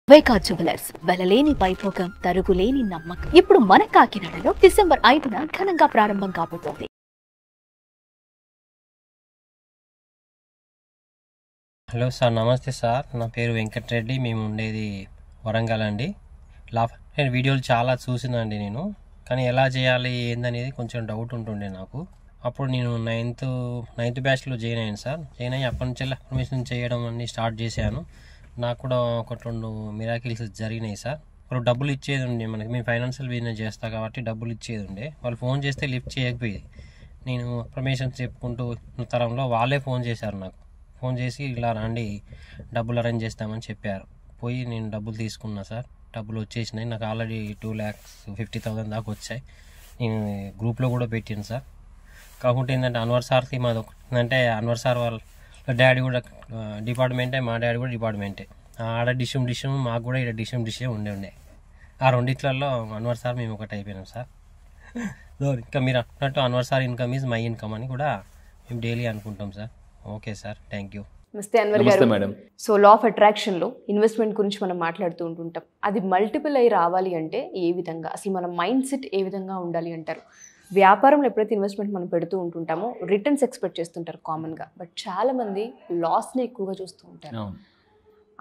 వైకా jewellers వెలలేని Vaibhogam తరుగులేని నమ్మకం. ఇప్పుడు మన కాకినాడలో డిసెంబర్ 5న ఘనంగా ప్రారంభం కాబోతోంది. హలో సార్, నమస్తే సార్. నా పేరు వెంకటరెడ్డి. మేము ఉండేది వరంగల్ అండి. నేను వీడియోలు చాలా చూసినండి నేను, కానీ ఎలా చేయాలి ఏందనేది కొంచెం డౌట్ ఉంటుండే నాకు. అప్పుడు నేను నైన్త్ బ్యాచ్లో జాయిన్ అయ్యాను సార్. జాయిన్ అయ్యి అప్పటి నుంచి అఫర్మేషన్ చేయడం అన్నీ స్టార్ట్ చేశాను. నాకు కూడా ఒకటి రెండు మిరాకిల్స్ జరిగినాయి సార్. ఇప్పుడు డబ్బులు ఇచ్చేది ఉండే, మనకి మేము ఫైనాన్షియల్ బిజినెస్ చేస్తాం కాబట్టి డబ్బులు ఇచ్చేది ఉండే. వాళ్ళు ఫోన్ చేస్తే లిఫ్ట్ చేయకపోయేది. నేను అఫర్మేషన్స్ చెప్పుకుంటూ తరంలో వాళ్ళే ఫోన్ చేశారు నాకు. ఫోన్ చేసి ఇలా రండి, డబ్బులు అరేంజ్ చేస్తామని చెప్పారు. పోయి నేను డబ్బులు తీసుకున్నా సార్. డబ్బులు వచ్చేసినాయి. నాకు ఆల్రెడీ 2,50,000 దాకా వచ్చాయి. నేను గ్రూప్లో కూడా పెట్టాను సార్. కాకుంటే ఏంటంటే అన్వర్ సార్కి మాది ఏంటంటే అన్వర్ సార్ వాళ్ళ డాడీ కూడా డిపార్ట్మెంటే, మా డాడీ కూడా డిపార్ట్మెంటే. ఆడ డిషం మాకు కూడా ఇక్కడ డిషం ఉండే. ఆ రెండిట్లలో అన్వర్ సార్ మేము ఒకటి అయిపోయినాం సార్. ఇంకా మీరు అన్నట్టు Anwar sir income is my income అని కూడా మేము డైలీ అనుకుంటాం sir. Okay sir, thank you. నమస్తే అన్వర్ గారు. మేడం. సో లా ఆఫ్ అట్రాక్షన్లో ఇన్వెస్ట్మెంట్ గురించి మనం మాట్లాడుతూ ఉంటుంటాం. అది మల్టిపుల్ అయి రావాలి అంటే ఏ విధంగా, అసలు మన మైండ్ సెట్ ఏ విధంగా ఉండాలి అంటారు? వ్యాపారంలో ఎప్పుడైతే ఇన్వెస్ట్మెంట్ మనం పెడుతూ ఉంటుంటామో రిటర్న్స్ ఎక్స్పెక్ట్ చేస్తుంటారు కామన్గా. బట్ చాలామంది లాస్ని ఎక్కువగా చూస్తూ ఉంటారు.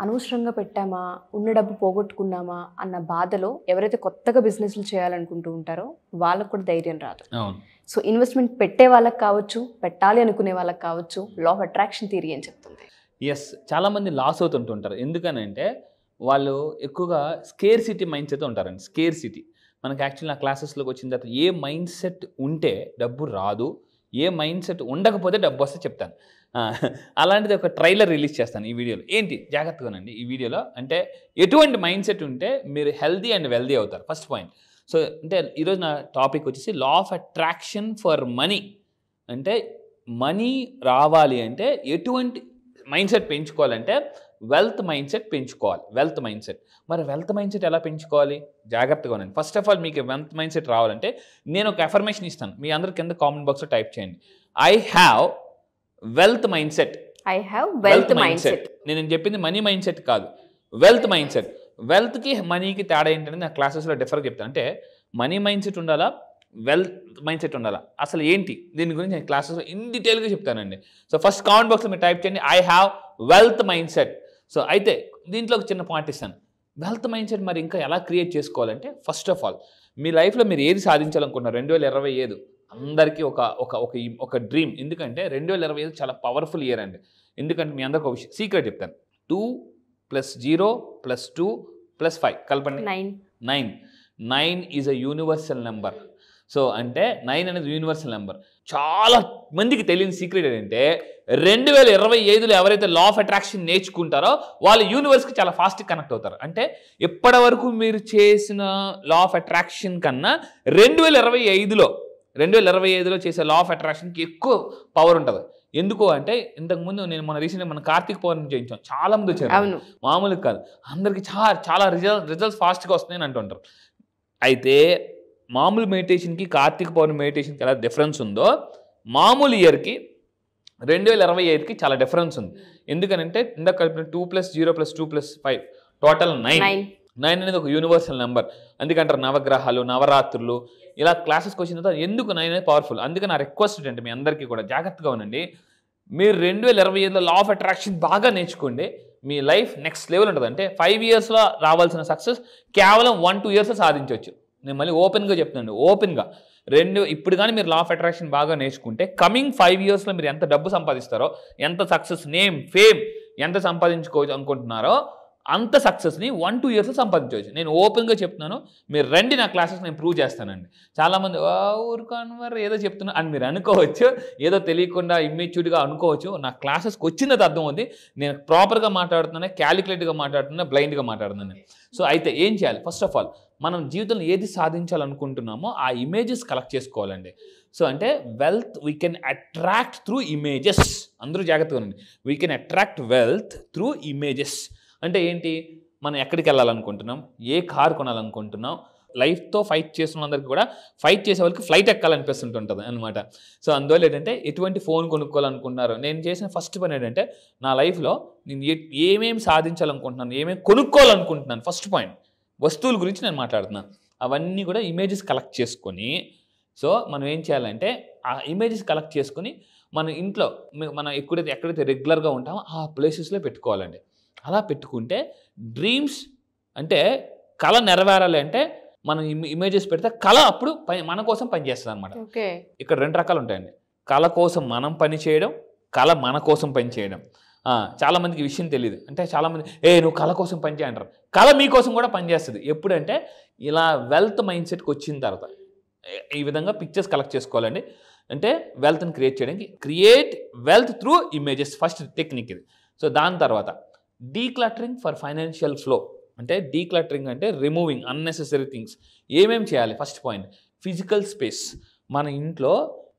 అనవసరంగా పెట్టామా, ఉన్న డబ్బు పోగొట్టుకున్నామా అన్న బాధలో ఎవరైతే కొత్తగా బిజినెస్లు చేయాలనుకుంటూ ఉంటారో వాళ్ళకు కూడా ధైర్యం రాదు. సో ఇన్వెస్ట్మెంట్ పెట్టే వాళ్ళకి కావచ్చు, పెట్టాలి అనుకునే వాళ్ళకి కావచ్చు, లా ఆఫ్ అట్రాక్షన్ థియరీ అని చెప్తుంది. ఎస్, చాలామంది లాస్ అవుతుంటుంటారు. ఎందుకనంటే వాళ్ళు ఎక్కువగా స్కేర్ సిటీ మైండ్ సెట్ ఉంటారండి. స్కేర్ సిటీ మనకి యాక్చువల్లీ నా క్లాసెస్లోకి వచ్చిన తర్వాత ఏ మైండ్ సెట్ ఉంటే డబ్బు రాదు, ఏ మైండ్ సెట్ ఉండకపోతే డబ్బు వస్తే చెప్తాను. అలాంటిది ఒక ట్రైలర్ రిలీజ్ చేస్తాను ఈ వీడియోలో. ఏంటి జాగ్రత్తగానండి ఈ వీడియోలో. అంటే ఎటువంటి మైండ్ సెట్ ఉంటే మీరు హెల్దీ అండ్ వెల్దీ అవుతారు, ఫస్ట్ పాయింట్. సో అంటే ఈరోజు నా టాపిక్ వచ్చేసి law of attraction for money. అంటే మనీ రావాలి అంటే ఎటువంటి మైండ్ సెట్ పెంచుకోవాలంటే వెల్త్ మైండ్ సెట్ పెంచుకోవాలి. Wealth mindset. మరి వెల్త్ మైండ్ సెట్ ఎలా పెంచుకోవాలి? జాగ్రత్తగా ఉండండి. ఫస్ట్ ఆఫ్ ఆల్ మీకు వెల్త్ మైండ్ సెట్ రావాలంటే నేను ఒక అఫర్మేషన్ ఇస్తాను. మీ అందరి కింద కామెంట్ బాక్స్లో టైప్ చేయండి. I have wealth mind set. I have wealth mind set. నేను చెప్పింది మనీ మైండ్ సెట్ కాదు, వెల్త్ మైండ్ సెట్. వెల్త్కి మనీకి తేడా ఏంటంటే నా క్లాసెస్లో డిఫర్గా చెప్తాను. అంటే మనీ మైండ్ సెట్ ఉండాలా, వెల్త్ మైండ్ సెట్ ఉండాలా, అసలు ఏంటి దీని గురించి నేను క్లాసెస్లో ఇన్ డీటెయిల్గా చెప్తానండి. సో ఫస్ట్ కామెంట్ బాక్స్లో మీరు టైప్ చేయండి I have wealth mind set. So అయితే దీంట్లో ఒక చిన్న పాయింట్ ఇస్తాను. వెల్త్ మైండ్ సెట్ మరి ఇంకా ఎలా క్రియేట్ చేసుకోవాలంటే ఫస్ట్ ఆఫ్ ఆల్ మీ లైఫ్లో మీరు ఏది సాధించాలనుకున్నారు 2025 అందరికీ ఒక డ్రీమ్. ఎందుకంటే 2025 చాలా పవర్ఫుల్ ఇయర్ అండి. ఎందుకంటే మీ అందరికి ఒక విషయం సీక్రెట్ చెప్తాను. 2 + 0 + 2 + 5 కలపండి. 9 is a universal number. So అంటే 9 అనేది యూనివర్సల్ నెంబర్. చాలా మందికి తెలియని సీక్రెట్ ఏంటంటే 2025లో ఎవరైతే లా ఆఫ్ అట్రాక్షన్ నేర్చుకుంటారో వాళ్ళు యూనివర్స్కి చాలా ఫాస్ట్గా కనెక్ట్ అవుతారు. అంటే ఎప్పటి వరకు మీరు చేసిన లా ఆఫ్ అట్రాక్షన్ కన్నా 2025లో చేసే లా ఆఫ్ అట్రాక్షన్కి ఎక్కువ పవర్ ఉంటుంది. ఎందుకు అంటే ఇంతకుముందు నేను రీసెంట్గా మన కార్తీక పౌర్ణమి చేయించాం. చాలా మంది వచ్చారు, మామూలుగా కాదు. అందరికీ చాలా రిజల్ట్స్ ఫాస్ట్గా వస్తున్నాయని అంటుంటారు. అయితే మామూలు మెడిటేషన్కి కార్తీక పౌర్ణమి మెడిటేషన్కి ఎలా డిఫరెన్స్ ఉందో మామూలు ఇయర్కి 2025కి చాలా డిఫరెన్స్ ఉంది. ఎందుకనంటే ఇందాక కలిపిన 2 + 0 + 2 + 5 టోటల్ 9 అనేది ఒక యూనివర్సల్ నెంబర్. అందుకంటారు నవగ్రహాలు, నవరాత్రులు. ఇలా క్లాసెస్కి వచ్చిన తర్వాత ఎందుకు 9 అనేది పవర్ఫుల్. అందుకే నా రిక్వెస్ట్ ఏంటంటే మీ అందరికీ కూడా జాగ్రత్తగా ఉండండి. మీరు 2025లో లా ఆఫ్ అట్రాక్షన్ బాగా నేర్చుకోండి. మీ లైఫ్ నెక్స్ట్ లెవెల్ ఉంటుంది. అంటే 5 ఇయర్స్లో రావాల్సిన సక్సెస్ కేవలం 1-2 ఇయర్స్లో సాధించవచ్చు. నేను మళ్ళీ ఓపెన్గా చెప్తున్నాను, ఓపెన్గా. ఇప్పుడు కానీ మీరు లా ఆఫ్ అట్రాక్షన్ బాగా నేర్చుకుంటే కమింగ్ 5 ఇయర్స్లో మీరు ఎంత డబ్బు సంపాదిస్తారో, ఎంత సక్సెస్, నేమ్, ఫేమ్ ఎంత సంపాదించుకోవచ్చు అనుకుంటున్నారో అంత సక్సెస్ని 1-2 ఇయర్స్లో సంపాదించవచ్చు. నేను ఓపెన్గా చెప్తున్నాను. మీరు రండి, నా క్లాసెస్ నేను ప్రూవ్ చేస్తానండి. చాలామంది ఊరుకోనవారు ఏదో చెప్తున్నా అని మీరు అనుకోవచ్చు, ఏదో తెలియకుండా ఇమ్మెచ్యూర్డ్గా అనుకోవచ్చు. నా క్లాసెస్కి వచ్చినది అర్థం అవుతుంది. నేను ప్రాపర్గా మాట్లాడుతున్నాను, క్యాలిక్యులేట్గా మాట్లాడుతున్నా, బ్లైండ్గా మాట్లాడుతున్నాను. సో అయితే ఏం చేయాలి? ఫస్ట్ ఆఫ్ ఆల్ మనం జీవితంలో ఏది సాధించాలనుకుంటున్నామో ఆ ఇమేజెస్ కలెక్ట్ చేసుకోవాలండి. సో అంటే wealth we can attract through images. అందరూ జాగ్రత్తగా ఉండండి. We can attract wealth through images. అంటే ఏంటి? మనం ఎక్కడికి వెళ్ళాలనుకుంటున్నాం, ఏ కార్ కొనాలనుకుంటున్నాం, లైఫ్తో ఫైట్ చేస్తున్న అందరికీ కూడా ఫైట్ చేసే వాళ్ళకి ఫ్లైట్ ఎక్కాలనిపిస్తుంటుంది అనమాట. సో అందువల్ల ఏంటంటే ఎటువంటి ఫోన్ కొనుక్కోవాలనుకుంటున్నారు, నేను చేసిన ఫస్ట్ పని ఏంటంటే నా లైఫ్లో నేను ఏమేమి సాధించాలనుకుంటున్నాను, ఏమేమి కొనుక్కోవాలనుకుంటున్నాను, ఫస్ట్ పాయింట్ వస్తువుల గురించి నేను మాట్లాడుతున్నాను. అవన్నీ కూడా ఇమేజెస్ కలెక్ట్ చేసుకొని, సో మనం ఏం చేయాలంటే ఆ ఇమేజెస్ కలెక్ట్ చేసుకొని మన ఇంట్లో మనం ఎక్కడైతే రెగ్యులర్గా ఉంటామో ఆ ప్లేసెస్లో పెట్టుకోవాలండి. అలా పెట్టుకుంటే డ్రీమ్స్ అంటే కళ నెరవేరాలి అంటే మనం ఇమేజెస్ పెడితే కళ అప్పుడు మన కోసం పనిచేస్తుంది అనమాట. ఇక్కడ 2 రకాలు ఉంటాయండి. కళ కోసం మనం పని చేయడం, కళ మన కోసం పని చేయడం. చాలామందికి విషయం తెలియదు. అంటే చాలామంది నువ్వు కళ కోసం పని చేయ అంటారు. కళ మీకోసం కూడా పనిచేస్తుంది. ఎప్పుడంటే ఇలా వెల్త్ మైండ్ సెట్కి వచ్చిన తర్వాత ఈ విధంగా పిక్చర్స్ కలెక్ట్ చేసుకోవాలండి. అంటే వెల్త్ని క్రియేట్ చేయడానికి create wealth through images first technique ఇది. సో దాని తర్వాత డీక్లటరింగ్ ఫర్ ఫైనాన్షియల్ ఫ్లో. అంటే డీక్లటరింగ్ అంటే రిమూవింగ్ అన్నెసెసరీ థింగ్స్. ఏమేమి చేయాలి? First point physical space. మన ఇంట్లో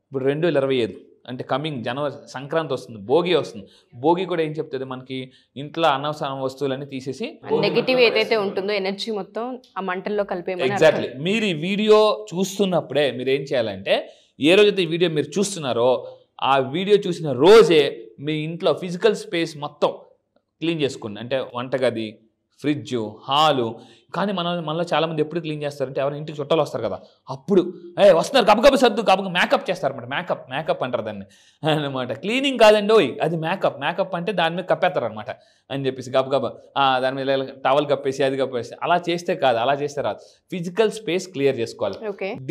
ఇప్పుడు 2025 అంటే కమింగ్ జనవరి సంక్రాంతి వస్తుంది, భోగి వస్తుంది. భోగి కూడా ఏం చెప్తుంది మనకి, ఇంట్లో అనవసర వస్తువులన్నీ తీసేసి నెగిటివ్ ఏదైతే ఉంటుందో ఎనర్జీ మొత్తం ఆ మంటల్లో కలిపేమని. ఎగ్జాక్ట్లీ. మీరు ఈ వీడియో చూస్తున్నప్పుడే మీరు ఏం చేయాలంటే ఏ రోజైతే ఈ వీడియో మీరు చూస్తున్నారో ఆ వీడియో చూసిన రోజే మీ ఇంట్లో ఫిజికల్ స్పేస్ మొత్తం క్లీన్ చేసుకోండి. అంటే వంటగది, ఫ్రిడ్జ్, హాలు. కానీ మనలో చాలామంది ఎప్పుడు క్లీన్ చేస్తారంటే ఎవరైనా ఇంటికి చుట్టాలు వస్తారు కదా, అప్పుడు వస్తున్నారు గబగబ సర్దు గబగబ మేకప్ చేస్తారన్నమాట. మేకప్ అంటారు దాన్ని అనమాట. క్లీనింగ్ కాదండి, అది మేకప్ అంటే దాని మీద కప్పేస్తారు అనమాట అని చెప్పేసి గబగబ దాని మీద టవల్ కప్పేసి అది కప్పేసి అలా చేస్తే కాదు, అలా చేస్తే రాదు. ఫిజికల్ స్పేస్ క్లియర్ చేసుకోవాలి.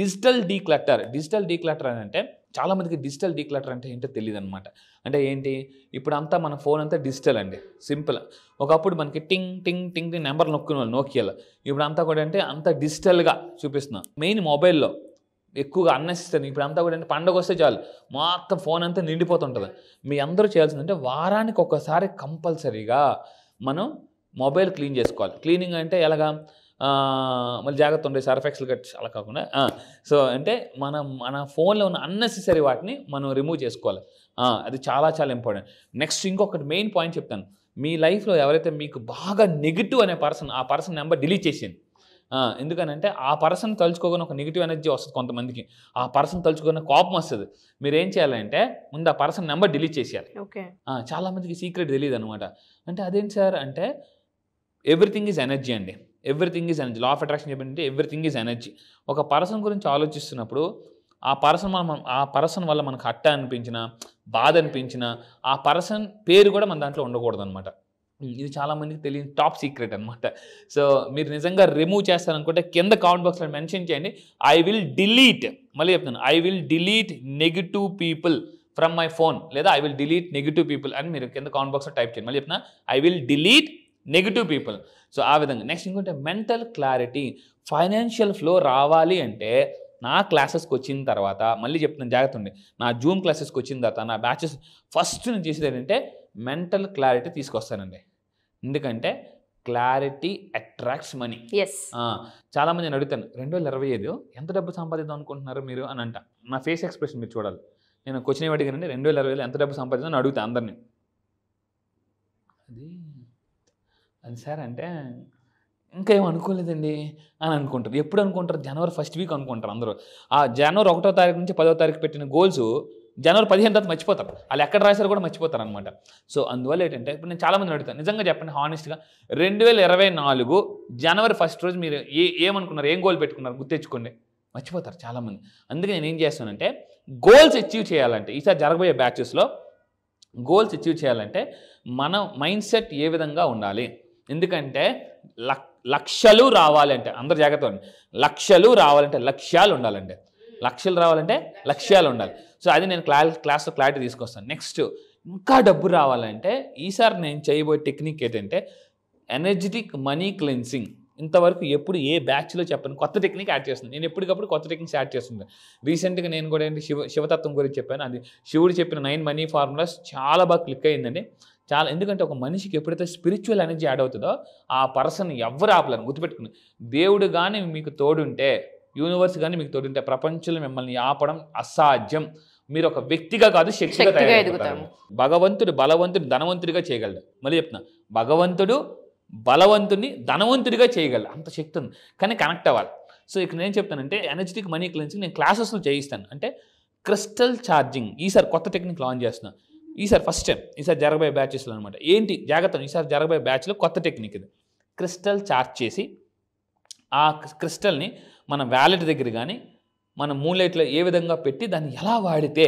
డిజిటల్ డీక్లటర్ అని అంటే చాలామందికి డిజిటల్ డీక్లటర్ అంటే ఏంటో తెలియదు అనమాట. అంటే ఏంటి, ఇప్పుడు అంతా మన ఫోన్ అంతా డిజిటల్ అండి, సింపుల్. ఒకప్పుడు మనకి టింగ్ టింగ్ టింగ్ టింగ్ నెంబర్ నొక్కునే వాళ్ళు నోకియాలో, ఇప్పుడు అంతా కూడా అంటే అంత డిజిటల్గా చూపిస్తున్నాం. మెయిన్ మొబైల్లో ఎక్కువగా అన్నెసెసరీ. ఇప్పుడు అంతా కూడా అంటే పండుగ వస్తే చాలు మొత్తం ఫోన్ అంతా నిండిపోతుంటుంది. మీ అందరూ చేయాల్సిందంటే వారానికి ఒకసారి కంపల్సరీగా మనం మొబైల్ క్లీన్ చేసుకోవాలి. క్లీనింగ్ అంటే ఎలాగా, మళ్ళీ జాగ్రత్త ఉండే సర్ఫ్ ఎక్సెల్ కట్ అలా కాకుండా సో అంటే మన ఫోన్లో ఉన్న అన్నెసెసరీ వాటిని మనం రిమూవ్ చేసుకోవాలి. అది చాలా చాలా ఇంపార్టెంట్. నెక్స్ట్ ఇంకొకటి మెయిన్ పాయింట్ చెప్తాను. మీ లైఫ్లో ఎవరైతే మీకు బాగా నెగిటివ్ అనే పర్సన్, ఆ పర్సన్ నెంబర్ డిలీట్ చేసేయండి. ఎందుకనంటే ఆ పర్సన్ తలుచుకోగానే ఒక నెగిటివ్ ఎనర్జీ వస్తుంది కొంతమందికి. ఆ పర్సన్ తలుచుకోగానే కోపం వస్తుంది. మీరు ఏం చేయాలంటే ముందు ఆ పర్సన్ నెంబర్ డిలీట్ చేసేయాలి. చాలామందికి సీక్రెట్ తెలియదు అనమాట. అంటే అదేంటి సార్ అంటే ఎవ్రీథింగ్ ఈజ్ ఎనర్జీ అండి. Everything is energy. Law of attraction చెప్పంటే ఎవ్రీథింగ్ ఈజ్ ఎనర్జీ. ఒక పర్సన్ గురించి ఆలోచిస్తున్నప్పుడు ఆ పర్సన్ వల్ల మనకు హట్ట అనిపించిన, బాధ అనిపించిన ఆ పర్సన్ పేరు కూడా మన దాంట్లో ఉండకూడదు అనమాట. ఇది చాలామందికి తెలియని టాప్ సీక్రెట్ అనమాట. సో మీరు నిజంగా రిమూవ్ చేస్తారనుకుంటే కింద కామెంట్ బాక్స్లో మెన్షన్ చేయండి, ఐ విల్ డిలీట్, మళ్ళీ చెప్తాను, I will delete negative people from my phone, లేదా I will delete negative people అని మీరు కింద కామెంట్ బాక్స్లో టైప్ చేయండి. మళ్ళీ చెప్తున్నా, I will delete negative people. So ఆ విధంగా. నెక్స్ట్ ఇంకోటి మెంటల్ క్లారిటీ. ఫైనాన్షియల్ ఫ్లో రావాలి అంటే నా క్లాసెస్కి వచ్చిన తర్వాత, మళ్ళీ చెప్తున్నాను జాగ్రత్త ఉండి, నా జూమ్ క్లాసెస్కి వచ్చిన తర్వాత నా బ్యాచెస్ ఫస్ట్ నేను చేసేది ఏంటంటే మెంటల్ క్లారిటీ తీసుకొస్తానండి. ఎందుకంటే క్లారిటీ అట్రాక్ట్స్ మనీ. చాలామంది నేను అడుగుతాను, 2025 ఎంత డబ్బు సంపాదిద్దాం అనుకుంటున్నారు మీరు అని అంట. నా ఫేస్ ఎక్స్ప్రెషన్ మీరు చూడాలి. నేను క్వశ్చన్ ఏమి అడిగానంటే 2025 ఎంత డబ్బు సంపాదిద్దాం అని అడుగుతాను అందరినీ. అది సార్ అంటే ఇంకా ఏం అనుకోలేదండి అని అనుకుంటారు. ఎప్పుడు అనుకుంటారు? జనవరి 1st వీక్ అనుకుంటారు అందరూ. ఆ జనవరి 1వ తారీఖు నుంచి 10వ తారీఖు పెట్టిన గోల్స్ జనవరి 15 తర్వాత మర్చిపోతారు. వాళ్ళు ఎక్కడ రాశారు కూడా మర్చిపోతారు అనమాట. సో అందువల్ల ఏంటంటే ఇప్పుడు నేను చాలామంది అడుగుతాను, నిజంగా చెప్పండి హానెస్ట్గా, 2024 జనవరి 1st రోజు మీరు ఏమనుకున్నారు, ఏం గోల్ పెట్టుకున్నారు గుర్తెచ్చుకోండి. మర్చిపోతారు చాలామంది. అందుకే నేను ఏం చేస్తానంటే గోల్స్ అచీవ్ చేయాలంటే ఈసారి జరగబోయే బ్యాచెస్లో గోల్స్ అచీవ్ చేయాలంటే మన మైండ్ సెట్ ఏ విధంగా ఉండాలి. ఎందుకంటే లక్షలు రావాలంటే అందరు జాగ్రత్త ఉండండి. లక్షలు రావాలంటే లక్ష్యాలు ఉండాలంటే, లక్షలు రావాలంటే లక్ష్యాలు ఉండాలి. సో అది నేను క్లాస్లో క్లారిటీ తీసుకొస్తాను. నెక్స్ట్ ఇంకా డబ్బు రావాలంటే ఈసారి నేను చేయబోయే టెక్నిక్ ఏంటంటే ఎనర్జెటిక్ మనీ క్లెన్సింగ్. ఇంతవరకు ఎప్పుడు ఏ బ్యాచ్లో చెప్పను, కొత్త టెక్నిక్ యాడ్ చేస్తుంది. నేను ఎప్పటికప్పుడు కొత్త టెక్నిక్స్ యాడ్ చేస్తుంటాను. రీసెంట్గా నేను కూడా ఏంటి శివతత్వం గురించి చెప్పాను. అది శివుడు చెప్పిన 9 మనీ ఫార్ములాస్ చాలా బాగా క్లిక్ అయ్యిందండి. చాలా. ఎందుకంటే ఒక మనిషికి ఎప్పుడైతే స్పిరిచువల్ ఎనర్జీ యాడ్ అవుతుందో ఆ పర్సన్ ఎవరు ఆపలేరు. గుర్తుపెట్టుకుని, దేవుడు కానీ మీకు తోడుంటే, యూనివర్స్ కానీ మీకు తోడుంటే ప్రపంచంలో మిమ్మల్ని ఆపడం అసాధ్యం. మీరు ఒక వ్యక్తిగా కాదు, శక్తిగా తయారవుతారు. భగవంతుడు బలవంతుడు ధనవంతుడిగా చేయగలడు. మళ్ళీ చెప్తున్నా, భగవంతుడు బలవంతుడిని ధనవంతుడిగా చేయగలడు. అంత శక్తి ఉంది. కానీ కనెక్ట్ అవ్వాలి. సో ఇక్కడ నేను చెప్తానంటే ఎనర్జెటిక్ మనీ క్లెన్సింగ్ నేను క్లాసెస్లో చేయిస్తాను. అంటే క్రిస్టల్ ఛార్జింగ్ ఈసారి కొత్త టెక్నిక్ లాంచ్ చేస్తున్నాను. ఈసారి ఫస్ట్ టైం ఈసారి జరగబోయే బ్యాచెస్లో అనమాట. ఏంటి జాగ్రత్త, ఈసారి జరగబోయే బ్యాచ్లో కొత్త టెక్నిక్ ఇది. క్రిస్టల్ ఛార్జ్ చేసి ఆ క్రిస్టల్ని మన వ్యాలెట్ దగ్గర కానీ మన మూలైట్లో ఏ విధంగా పెట్టి దాన్ని ఎలా వాడితే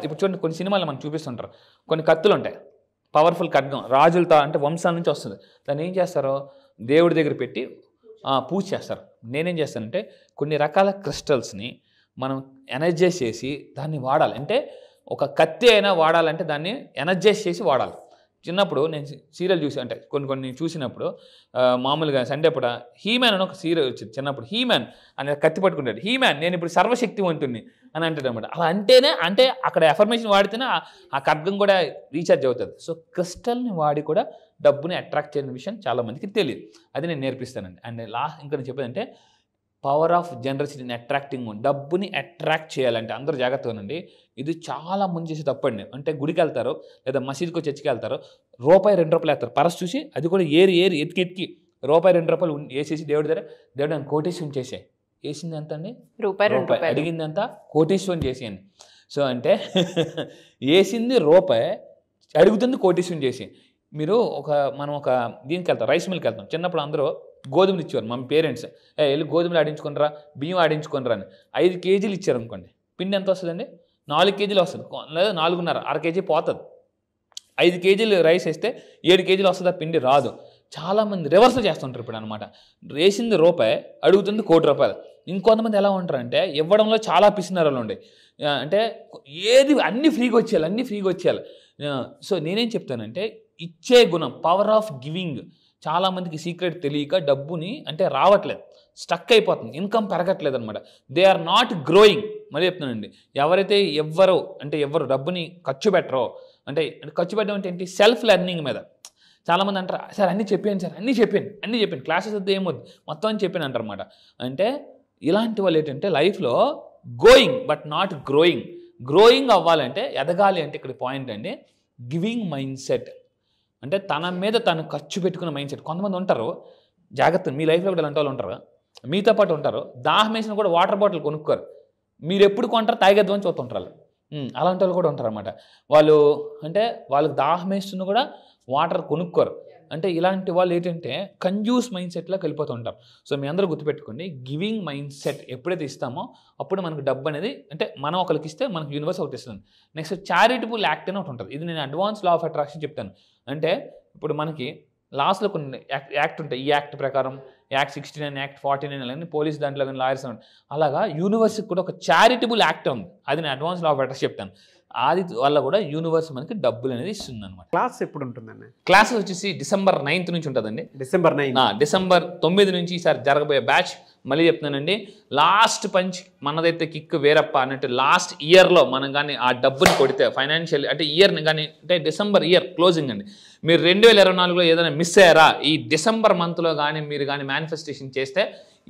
ఇప్పుడు చూడండి కొన్ని సినిమాలు మనకు చూపిస్తుంటారు. కొన్ని కత్తులు ఉంటాయి, పవర్ఫుల్ ఖడ్గం, రాజులతో అంటే వంశాల నుంచి వస్తుంది. దాన్ని ఏం చేస్తారో దేవుడి దగ్గర పెట్టి పూజ చేస్తారు. నేనేం చేస్తానంటే కొన్ని రకాల క్రిస్టల్స్ని మనం ఎనర్జైజ్ చేసి దాన్ని వాడాలి. అంటే ఒక కత్తి అయినా వాడాలంటే దాన్ని ఎనర్జైజ్ చేసి వాడాలి. చిన్నప్పుడు నేను సీరియల్ చూసి అంటే కొన్ని చూసినప్పుడు మామూలుగా సండే పూట హీమ్యాన్ అని ఒక సీరియల్ వచ్చింది. చిన్నప్పుడు హీమ్యాన్ అనే కత్తి పట్టుకుంటాడు. హీమ్యాన్ నేను ఇప్పుడు సర్వశక్తివంతుణ్ణి అని అంటాడు అనమాట. అలా అంటే అక్కడ ఎఫర్మేషన్ వాడితేనే ఆ ఖడ్గం కూడా రీఛార్జ్ అవుతుంది. సో క్రిస్టల్ని వాడి కూడా డబ్బుని అట్రాక్ట్ చేయని విషయం చాలామందికి తెలియదు. అది నేను నేర్పిస్తానండి. అండ్ ఇంకా నేను చెప్పేదంటే పవర్ ఆఫ్ జనరసిటీని అట్రాక్టింగ్, డబ్బుని అట్రాక్ట్ చేయాలంటే అందరూ జాగ్రత్తగా ఉండండి. ఇది చాలా మంది చేసే తప్పండి. అంటే గుడికి వెళ్తారు లేదా మసీదుకో చర్చికి వెళ్తారు, రూపాయి 2 రూపాయలు వేస్తారు పరస్ చూసి, అది కూడా ఏరి ఎతికి రూపాయి 2 రూపాయలు వేసేసి దేవుడు నన్ను కోటేశ్వరం చేసే. వేసింది ఎంత అండి? రూపాయి. అడిగింది ఎంత? కోటేశ్వరం చేసేయండి. సో అంటే వేసింది రూపాయి, అడుగుతుంది కోటేశ్వరం చేసి. మీరు మనం ఒక దీనికి వెళ్తాం, రైస్ మిల్కి వెళ్తాం. చిన్నప్పుడు అందరూ గోధుమలు ఇచ్చేవారు మా పేరెంట్స్. వెళ్ళి గోధుమలు ఆడించుకునిరా, బియ్యం ఆడించుకునిరా అని. 5 కేజీలు ఇచ్చారు అనుకోండి, పిండి ఎంత వస్తుందండి? 4 కేజీలు వస్తుంది, లేదా 4.5, అర కేజీ పోతుంది. 5 కేజీలు రైస్ వేస్తే 7 కేజీలు వస్తుంది, ఆ పిండి రాదు. చాలామంది రివర్స్ చేస్తుంటారు ఇప్పుడు అనమాట. వేసింది రూపాయి, అడుగుతుంది 1 కోటి రూపాయలు. ఇంకొంతమంది ఎలా ఉంటారంటే ఇవ్వడంలో చాలా పిసినారాలు ఉండే, అంటే ఏది అన్నీ ఫ్రీగా వచ్చేయాలి. సో నేనేం చెప్తానంటే ఇచ్చే గుణం, పవర్ ఆఫ్ గివింగ్. చాలామందికి సీక్రెట్ తెలియక డబ్బుని అంటే రావట్లేదు, స్టక్ అయిపోతుంది, ఇన్కమ్ పెరగట్లేదు అనమాట. They are not growing. మళ్ళీ చెప్తున్నానండి, ఎవరైతే ఎవరు డబ్బుని ఖర్చు పెట్టరో, అంటే ఖర్చు పెట్టడం అంటే ఏంటి? సెల్ఫ్ లెర్నింగ్ మీద. చాలామంది అంటారు, సార్ అన్నీ చెప్పాను క్లాసెస్ వద్ద ఏమొద్దు మొత్తం అని చెప్పాను అంటారు అనమాట. అంటే ఇలాంటి వాళ్ళు ఏంటంటే లైఫ్లో గోయింగ్ బట్ నాట్ గ్రోయింగ్ అవ్వాలంటే, ఎదగాలి అంటే ఇక్కడ పాయింట్ అండి గివింగ్ మైండ్ సెట్. అంటే తన మీద తను ఖర్చు పెట్టుకున్న మైండ్ సెట్. కొంతమంది ఉంటారు, జాగ్రత్త, మీ లైఫ్లో కూడా ఇలాంటి వాళ్ళు ఉంటారు, మీతో పాటు ఉంటారు, దాహం వేసిన కూడా వాటర్ బాటిల్ కొనుక్కోరు. మీరు ఎప్పుడు కొంటారు? తాగేద్దామని చూస్తుంటారు. అలాంటి వాళ్ళు కూడా ఉంటారు అన్నమాట. వాళ్ళకి దాహం వేస్తున్న కూడా వాటర్ కొనుక్కోరు. అంటే ఇలాంటి వాళ్ళు ఏంటంటే కంజ్యూస్ మైండ్ సెట్లోకి వెళ్ళిపోతూ ఉంటారు. సో మీ అందరూ గుర్తుపెట్టుకోండి, గివింగ్ మైండ్ సెట్ ఎప్పుడైతే ఇస్తామో అప్పుడు మనకు డబ్బు అనేది, అంటే మనం ఒకరికి ఇస్తే మనకు యూనివర్స్ ఒకటి ఇస్తుంది. నెక్స్ట్ చారిటబుల్ యాక్ట్ అని ఒకటి ఉంటుంది. ఇది నేను అడ్వాన్స్ లా ఆఫ్ అట్రాక్షన్ చెప్తాను. అంటే ఇప్పుడు మనకి లాస్ట్లో కొన్ని యాక్ట్ ఉంటాయి. ఈ యాక్ట్ ప్రకారం యాక్ట్ 69, యాక్ట్ 49 అలాగే పోలీస్ దాంట్లో కానీ లాయర్స్ అలాగా యూనివర్స్కి కూడా ఒక చారిటబుల్ యాక్ట్ ఉంది. అది నేను అడ్వాన్స్ లా ఆఫ్ అట్రాక్షన్ చెప్తాను. అది వల్ల కూడా యూనివర్స్ మనకి డబ్బులు అనేది ఇస్తుంది అనమాట. క్లాస్ ఎప్పుడు ఉంటుందండి? క్లాసెస్ వచ్చేసి December 9th నుంచి ఉంటుందండి. December 9 నుంచి ఈసారి జరగబోయే బ్యాచ్. మళ్ళీ చెప్తున్నానండి, లాస్ట్ పంచ్ మనదైతే కిక్ వేరప్ప అన్నట్టు. లాస్ట్ ఇయర్లో మనం కానీ ఆ డబ్బుని కొడితే ఫైనాన్షియల్ అంటే ఇయర్ని కానీ, అంటే డిసెంబర్ ఇయర్ క్లోజింగ్ అండి. మీరు 2024లో ఏదైనా మిస్ అయ్యారా, ఈ డిసెంబర్ మంత్లో కానీ మీరు కానీ మేనిఫెస్టేషన్ చేస్తే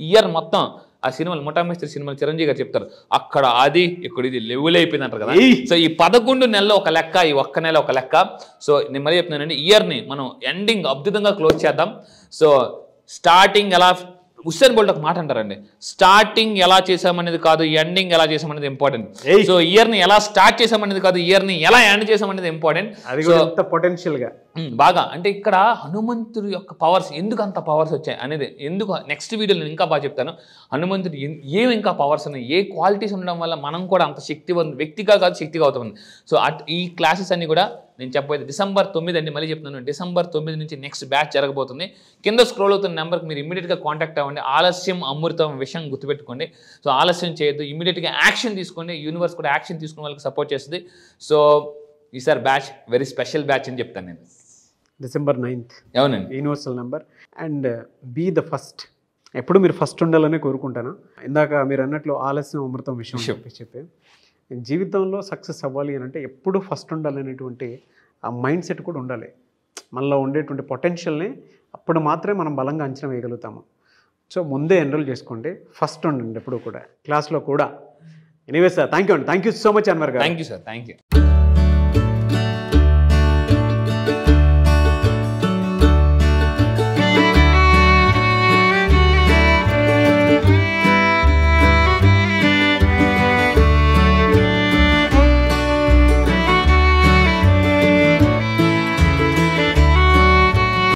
ఇయర్ మొత్తం ఆ సినిమాలు ముఠామేస్త్రి సినిమాలు చిరంజీవి గారు చెప్తారు, అక్కడ అది ఇక్కడ ఇది లెవెల్ అయిపోయింది అంటారు కదా. సో ఈ 11 నెలల్లో ఒక లెక్క, ఈ ఒక్క నెల ఒక లెక్క. సో నేను మళ్ళీ చెప్తున్నానండి, ఇయర్ని మనం ఎండింగ్ అద్భుతంగా క్లోజ్ చేద్దాం. సో స్టార్టింగ్ ఎలా, హుస్సేన్ బోల్ట్ ఒక మాట అంటారండి, స్టార్టింగ్ ఎలా చేసామనేది కాదు, ఎండింగ్ ఎలా చేసామనేది ఇంపార్టెంట్. సో ఇయర్ని ఎలా స్టార్ట్ చేసామనేది కాదు, ఇయర్ని ఎలా ఎండ్ చేసామనేది ఇంపార్టెంట్. పొటెన్షియల్గా బాగా అంటే ఇక్కడ హనుమంతుడి యొక్క పవర్స్ ఎందుకు అంత పవర్స్ వచ్చాయి అనేది ఎందుకు నెక్స్ట్ వీడియోలో నేను ఇంకా బాగా చెప్తాను. హనుమంతుడు ఏమి ఇంకా పవర్స్ ఉన్నాయి, ఏ క్వాలిటీస్ ఉండడం వల్ల మనం కూడా అంత వ్యక్తిగా కాదు శక్తిగా అవుతాం. సో ఈ క్లాసెస్ అన్ని కూడా నేను చెప్పబోయేది December 9 అండి. మళ్ళీ చెప్తున్నాను, December 9 నుంచి నెక్స్ట్ బ్యాచ్ జరగబోతుంది. కింద స్క్రోల్ అవుతున్న నెంబర్కి మీరు ఇమీడియట్గా కాంటాక్ట్ అవ్వండి. ఆలస్యం అమృతం విషయం గుర్తుపెట్టుకోండి. సో ఆలస్యం చేయొద్దు, ఇమీడియట్గా యాక్షన్ తీసుకోండి. యూనివర్స్ కూడా యాక్షన్ తీసుకునే వాళ్ళకి సపోర్ట్ చేస్తుంది. సో ఈసారి బ్యాచ్ వెరీ స్పెషల్ బ్యాచ్ అని చెప్తాను నేను. December 9th అవునండి, universal number. And be the first. ఎప్పుడు మీరు ఫస్ట్ ఉండాలని కోరుకుంటాను. ఇందాక మీరు అన్నట్లు ఆలస్యం అమృతం విషయం చెప్పి జీవితంలో సక్సెస్ అవ్వాలి అని అంటే ఎప్పుడు ఫస్ట్ ఉండాలనేటువంటి ఆ మైండ్ సెట్ కూడా ఉండాలి. మనలో ఉండేటువంటి పొటెన్షియల్ని అప్పుడు మాత్రమే మనం బలంగా అంచనా వేయగలుగుతాము. సో ముందే ఎన్రోల్ చేసుకోండి, ఫస్ట్ ఉండండి ఎప్పుడు కూడా క్లాస్లో కూడా. ఎనీవే సార్, థ్యాంక్ యూ అండి. Thank you so much Anwar గారు. Thank you sir, thank you.